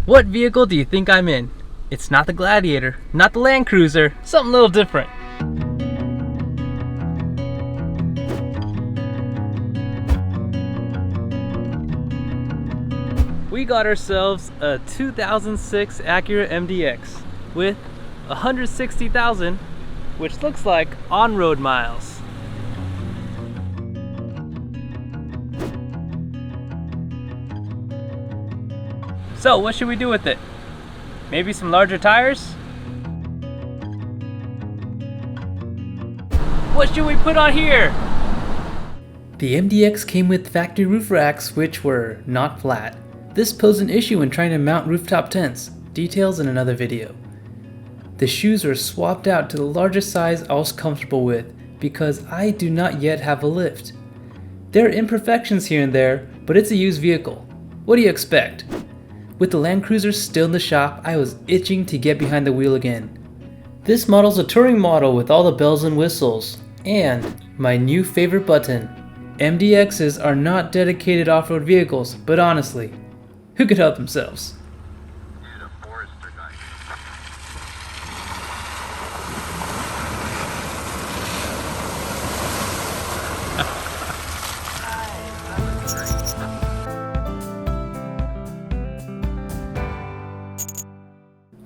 What vehicle do you think I'm in? It's not the Gladiator, not the Land Cruiser, something a little different. We got ourselves a 2006 Acura MDX with 160,000, which looks like on-road miles. So what should we do with it? Maybe some larger tires? What should we put on here? The MDX came with factory roof racks which were not flat. This posed an issue when trying to mount rooftop tents. Details in another video. The shoes were swapped out to the largest size I was comfortable with because I do not yet have a lift. There are imperfections here and there, but it's a used vehicle. What do you expect? With the Land Cruiser still in the shop, I was itching to get behind the wheel again. This model's a touring model with all the bells and whistles. And my new favorite button. MDXs are not dedicated off-road vehicles, but honestly, who could help themselves?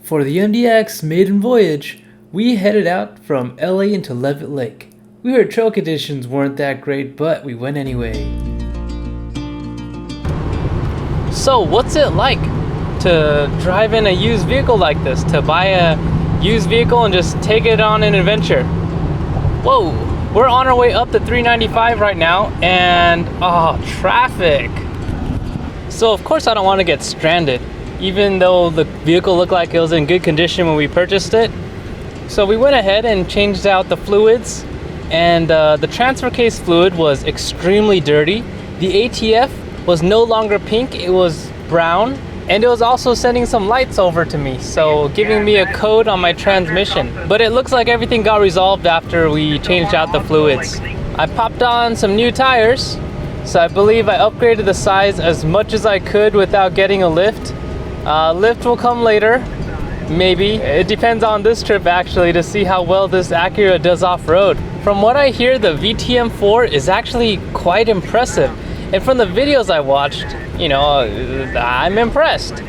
For the MDX maiden voyage, we headed out from LA into Leavitt Lake. We heard trail conditions weren't that great, but we went anyway. So what's it like to drive in a used vehicle like this? To buy a used vehicle and just take it on an adventure? Whoa, we're on our way up to 395 right now, and traffic. So of course I don't want to get stranded, even though the vehicle looked like it was in good condition when we purchased it. So we went ahead and changed out the fluids, and the transfer case fluid was extremely dirty. The ATF was no longer pink, it was brown, and it was also sending some lights over to me, so giving me a code on my transmission. But it looks like everything got resolved after we changed out the fluids. I popped on some new tires, so I believe I upgraded the size as much as I could without getting a lift. Lift will come later, maybe. It depends on this trip actually to see how well this Acura does off-road. From what I hear, the VTM4 is actually quite impressive. And from the videos I watched, I'm impressed.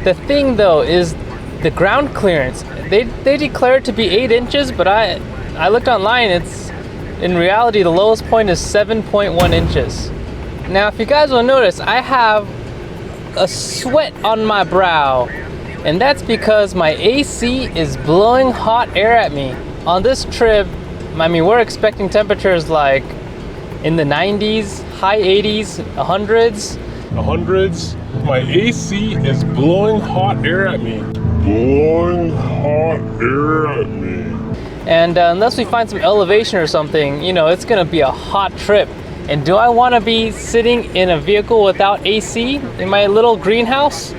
The thing though is the ground clearance. They declare it to be 8 inches, but I looked online, it's in reality the lowest point is 7.1 inches. Now if you guys will notice, I have a sweat on my brow, and that's because my AC is blowing hot air at me. On this trip, we're expecting temperatures like in the 90s, high 80s, 100s. My AC is blowing hot air at me. And unless we find some elevation or something, it's gonna be a hot trip. And do I want to be sitting in a vehicle without AC in my little greenhouse?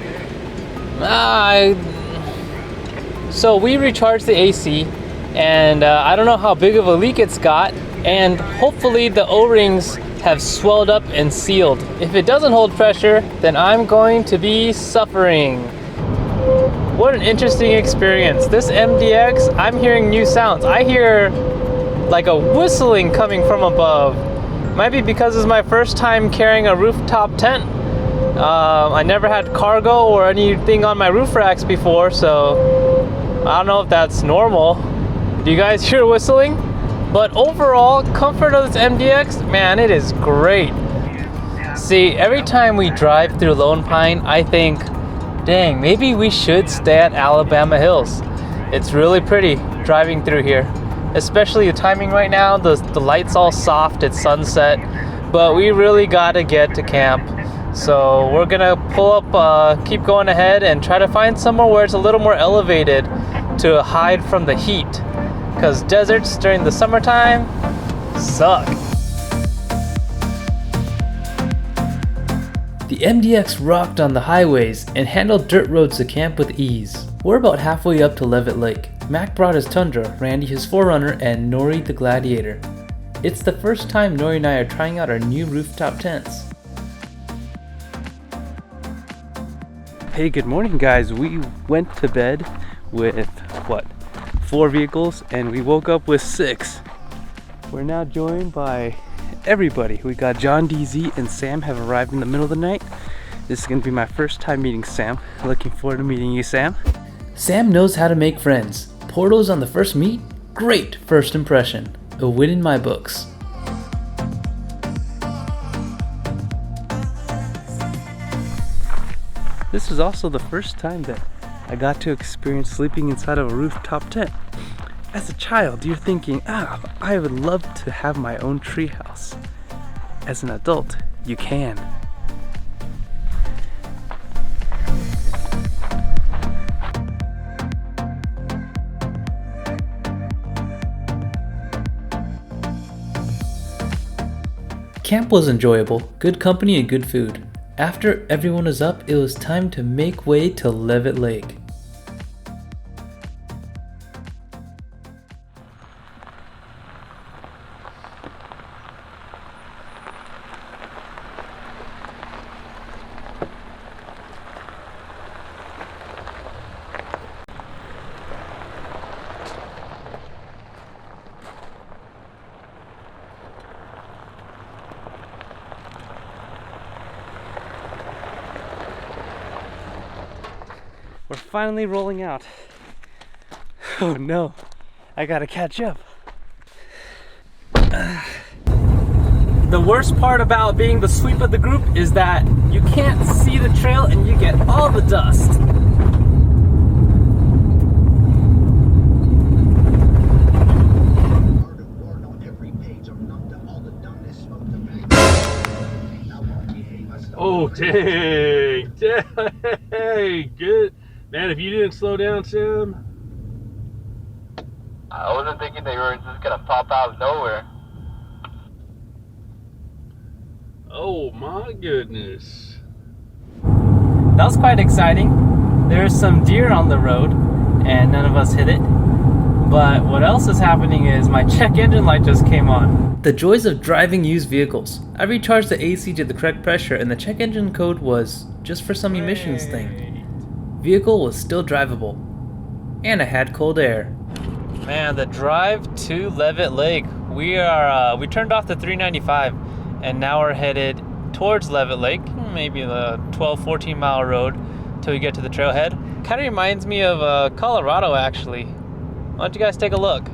So we recharged the AC, and I don't know how big of a leak it's got, and hopefully the O-rings have swelled up and sealed. If it doesn't hold pressure, then I'm going to be suffering. What an interesting experience. This MDX, I'm hearing new sounds. I hear like a whistling coming from above. Might be because it's my first time carrying a rooftop tent. I never had cargo or anything on my roof racks before, so I don't know if that's normal. Do you guys hear whistling? But overall, comfort of this MDX, man, it is great. See, every time we drive through Lone Pine, I think, dang, maybe we should stay at Alabama Hills. It's really pretty driving through here. Especially the timing right now, the light's all soft, it's sunset, but we really gotta get to camp. So we're gonna pull up, keep going ahead and try to find somewhere where it's a little more elevated to hide from the heat, because deserts during the summertime suck. The MDX rocked on the highways and handled dirt roads to camp with ease. We're about halfway up to Leavitt Lake. Mac brought his Tundra, Randy his 4Runner, and Nori the Gladiator. It's the first time Nori and I are trying out our new rooftop tents. Hey, good morning guys. We went to bed with what, 4 vehicles, and we woke up with 6. We're now joined by everybody. We got John, DZ, and Sam have arrived in the middle of the night. This is gonna be my first time meeting Sam. Looking forward to meeting you, Sam. Sam knows how to make friends. Portals on the first meet? Great first impression. A win in my books. This is also the first time that I got to experience sleeping inside of a rooftop tent. As a child, you're thinking, I would love to have my own treehouse. As an adult, you can. Camp was enjoyable, good company and good food. After everyone was up, it was time to make way to Leavitt Lake. We're finally rolling out. Oh no, I gotta catch up. The worst part about being the sweep of the group is that you can't see the trail and you get all the dust. Oh, dang. Dang. Good. Man, if you didn't slow down, Sam. I wasn't thinking they were just gonna pop out of nowhere. Oh, my goodness. That was quite exciting. There's some deer on the road and none of us hit it. But what else is happening is my check engine light just came on. The joys of driving used vehicles. I recharged the AC to the correct pressure and the check engine code was just for some emissions thing. Vehicle was still drivable. And I had cold air. Man, the drive to Leavitt Lake. We turned off the 395 and now we're headed towards Leavitt Lake, maybe the 12-14 mile road till we get to the trailhead. Kind of reminds me of Colorado actually. Why don't you guys take a look?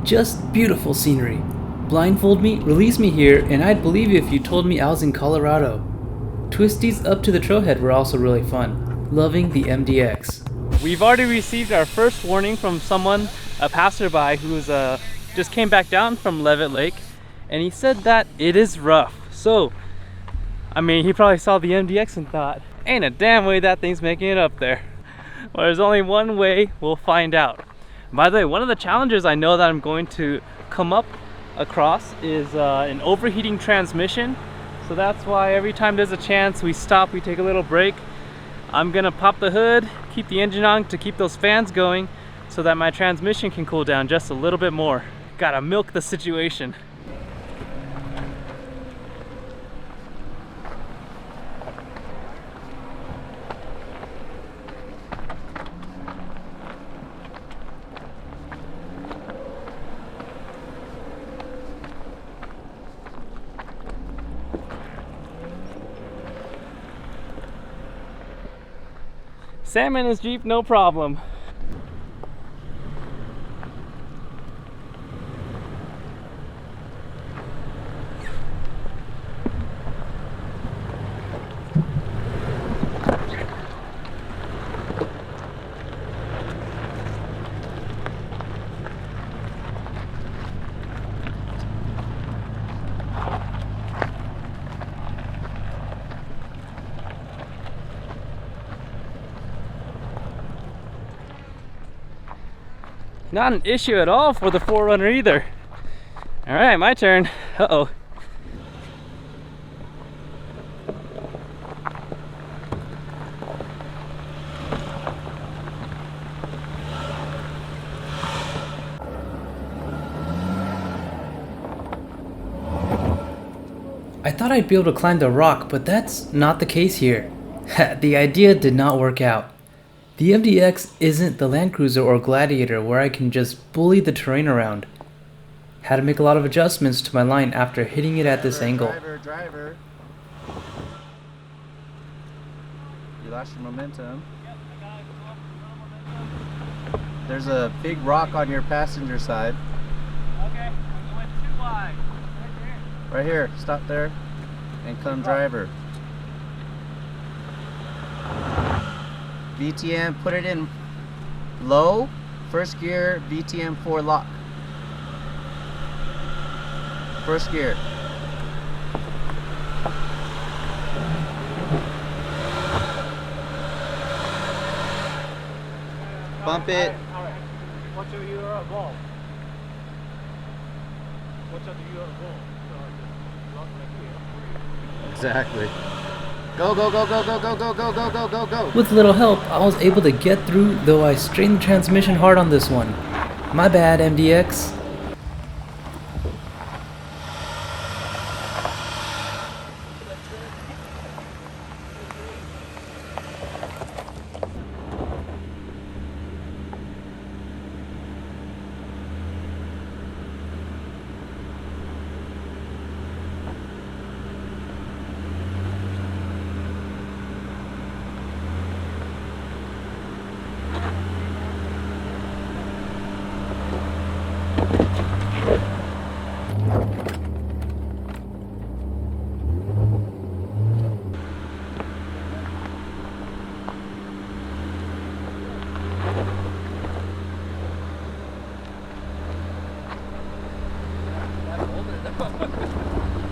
Just beautiful scenery. Blindfold me, release me here, and I'd believe you if you told me I was in Colorado. Twisties up to the trailhead were also really fun. Loving the MDX. We've already received our first warning from someone, a passerby who's just came back down from Leavitt Lake, and he said that it is rough. So, I mean, he probably saw the MDX and thought, ain't a damn way that thing's making it up there. Well, there's only one way, we'll find out. By the way, one of the challenges I know that I'm going to come up across is an overheating transmission. So that's why every time there's a chance we stop, we take a little break. I'm gonna pop the hood, keep the engine on to keep those fans going so that my transmission can cool down just a little bit more. Gotta milk the situation. Sam in his Jeep, no problem. Not an issue at all for the 4Runner either. All right, my turn. Uh-oh. I thought I'd be able to climb the rock, but that's not the case here. The idea did not work out. The MDX isn't the Land Cruiser or Gladiator where I can just bully the terrain around. Had to make a lot of adjustments to my line after hitting it at this angle. Driver. You lost your momentum. There's a big rock on your passenger side. Okay, you went too wide. Right here. Stop there and come driver. VTM, put it in low, first gear, VTM 4 lock. First gear. Bump it. Alright. Watch out, you are a ball. Watch out, you are a ball. Exactly. Go, go, go, go, go, go, go, go, go, go, go, go. With little help, I was able to get through, though I strained the transmission hard on this one. My bad, MDX.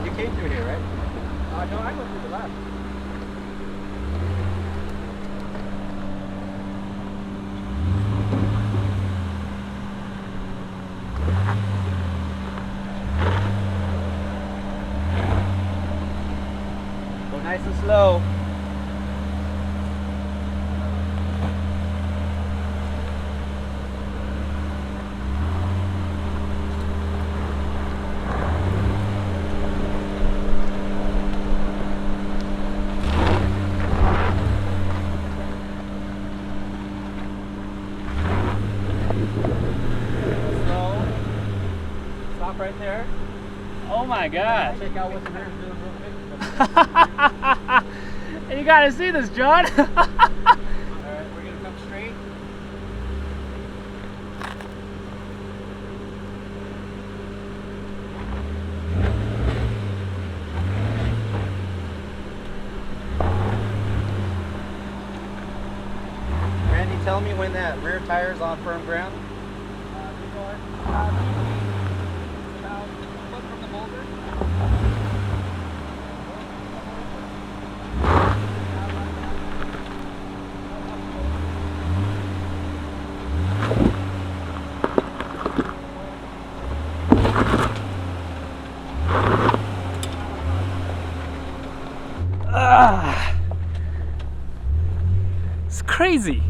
You came through here, right? No, I go through the left. Go nice and slow. Stop right there. Oh my gosh. Check out what the mirror's doing real quick. You gotta see this, John. Alright, we're gonna come straight. Randy, tell me when that rear tire's on firm ground. About a foot from the boulder. It's crazy.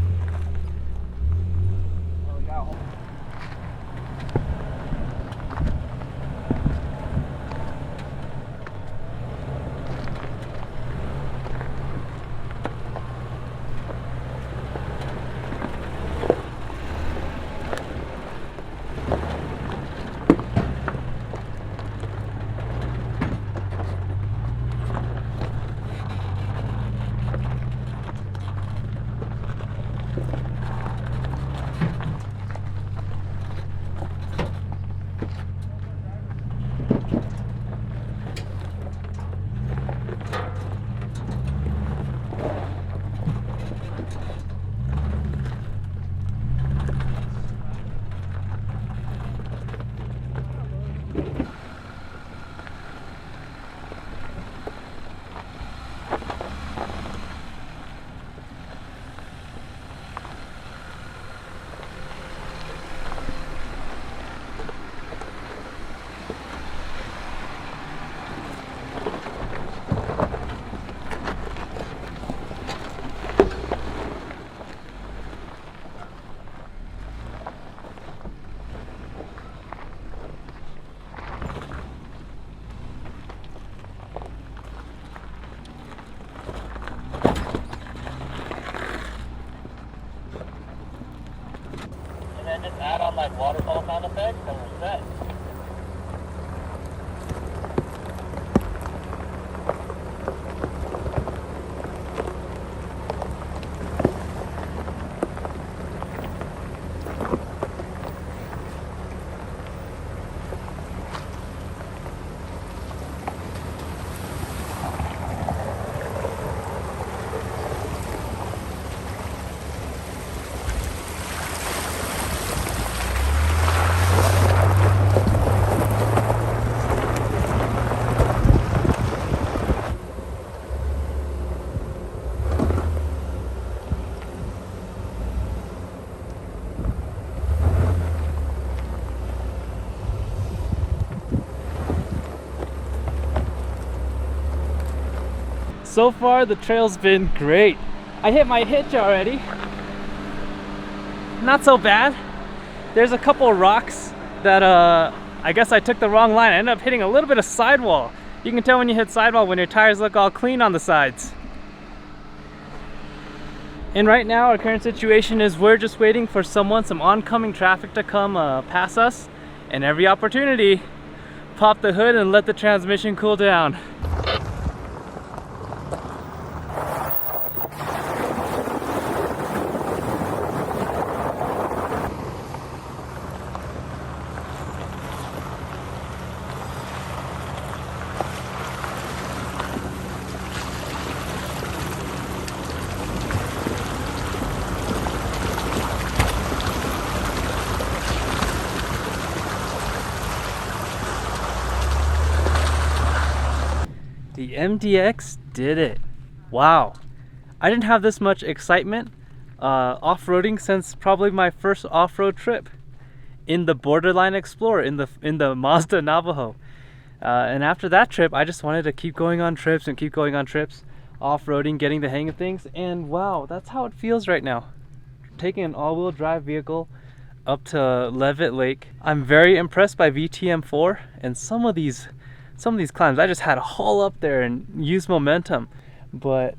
then just add on like waterfall sound effects and we're set. So far the trail's been great. I hit my hitch already. Not so bad. There's a couple of rocks that I guess I took the wrong line. I ended up hitting a little bit of sidewall. You can tell when you hit sidewall when your tires look all clean on the sides. And right now our current situation is we're just waiting for some oncoming traffic to come pass us, and every opportunity pop the hood and let the transmission cool down. The MDX did it. Wow. I didn't have this much excitement off-roading since probably my first off-road trip in the Borderline Explorer in the Mazda Navajo. And after that trip, I just wanted to keep going on trips and keep going on trips, off-roading, getting the hang of things. And wow, that's how it feels right now. Taking an all-wheel drive vehicle up to Leavitt Lake. I'm very impressed by VTM4 and some of these climbs. I just had to haul up there and use momentum, but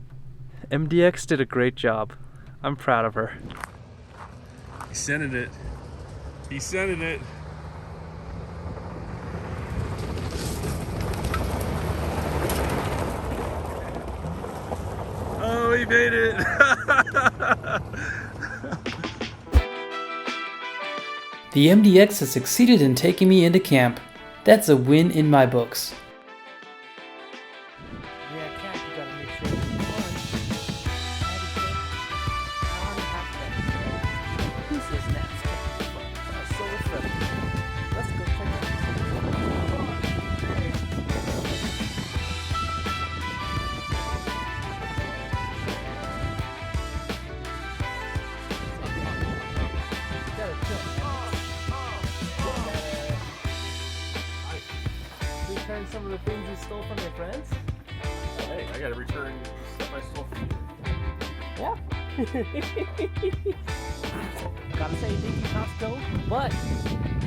MDX did a great job. I'm proud of her. He's sending it. He's sending it. Oh, he made it. The MDX has succeeded in taking me into camp. That's a win in my books. Yeah, camp, you gotta make sure Who's this next? So refreshing. Let's go check it Return some of the things you stole from your friends? Hey, I gotta return stuff I stole from you. Yeah. Gotta say, thank you, Costco. But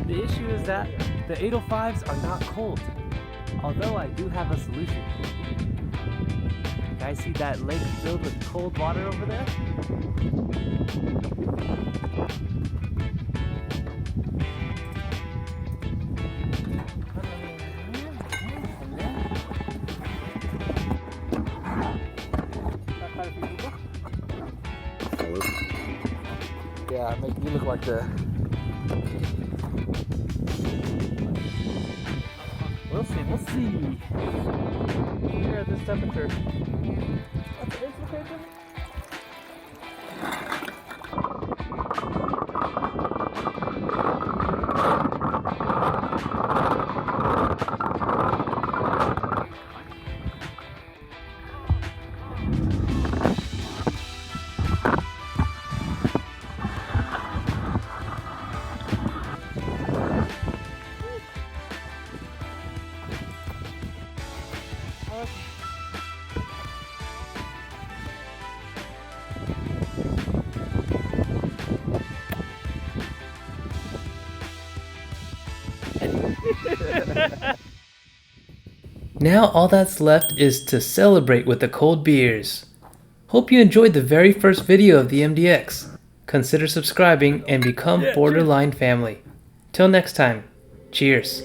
the issue is that the 805s are not cold. Although I do have a solution. Guys, see that lake filled with cold water over there? Yeah, make you look like the... We'll see. Here at this temperature. That's the implication. Now all that's left is to celebrate with the cold beers. Hope you enjoyed the very first video of the MDX. consider subscribing and become Borderline family. Till next time, cheers.